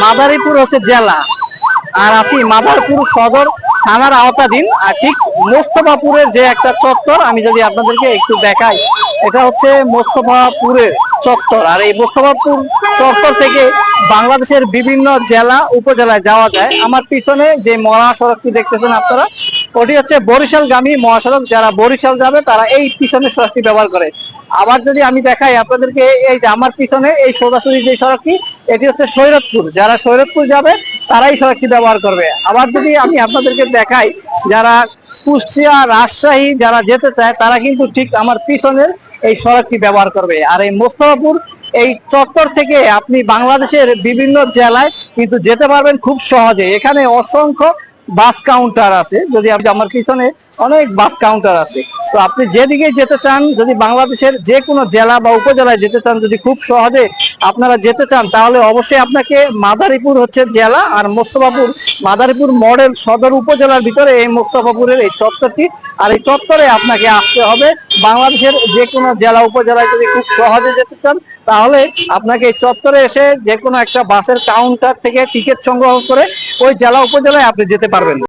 মাদারীপুর হচ্ছে জেলা, আর আছি মাদারীপুর সদর থানার আওতাধীন। আর ঠিক মোস্তফাপুরের যে একটা চত্বর, আমি যদি আপনাদেরকে একটু দেখাই, এটা হচ্ছে মোস্তফাপুরের চত্বর। আর এই মোস্তফাপুর চত্বর থেকে বাংলাদেশের বিভিন্ন জেলা উপজেলায় যাওয়া যায়। আমার পিছনে যে মহাসড়কটি দেখতেছেন আপনারা, ওটি হচ্ছে বরিশালগামী মহাসড়ক। যারা বরিশাল যাবে তারা এই পিছনের সড়কটি ব্যবহার করে। আবার যদি আমি দেখাই আপনাদেরকে, এই যে আমার পিছনে এই সোজাসুজি যে সড়কটি, এটি হচ্ছে শরীয়তপুর। যারা শরীয়তপুর যাবে তারাই সড়কটি ব্যবহার করবে। আবার যদি আমি আপনাদেরকে দেখাই, যারা কুষ্টিয়া রাজশাহী যারা যেতে চায় তারা কিন্তু ঠিক আমার পিছনের এই সড়কটি ব্যবহার করবে। আর এই মোস্তফাপুর এই চত্বর থেকে আপনি বাংলাদেশের বিভিন্ন জেলায় কিন্তু যেতে পারবেন খুব সহজে। এখানে অসংখ্য বাস কাউন্টার আছে, যদি আপনি আমার পিছনে অনেক বাস কাউন্টার আছে। তো আপনি যেদিকে যেতে চান, যদি বাংলাদেশের যে কোনো জেলা বা উপজেলায় যেতে চান, যদি খুব সহজে আপনারা যেতে চান, তাহলে অবশ্যই আপনাকে মাদারীপুর হচ্ছে জেলা, আর মোস্তফাপুর মাদারীপুর মডেল সদর উপজেলার ভিতরে এই মোস্তফাপুরের এই চত্বরটি। আর এই চত্বরে আপনাকে আসতে হবে। বাংলাদেশের যে কোনো জেলা উপজেলায় যদি খুব সহজে যেতে চান, তাহলে আপনাকে এই চত্বরে এসে যে কোনো একটা বাসের কাউন্টার থেকে টিকিট সংগ্রহ করে ওই জেলা উপজেলায় আপনি যেতে পারবেন।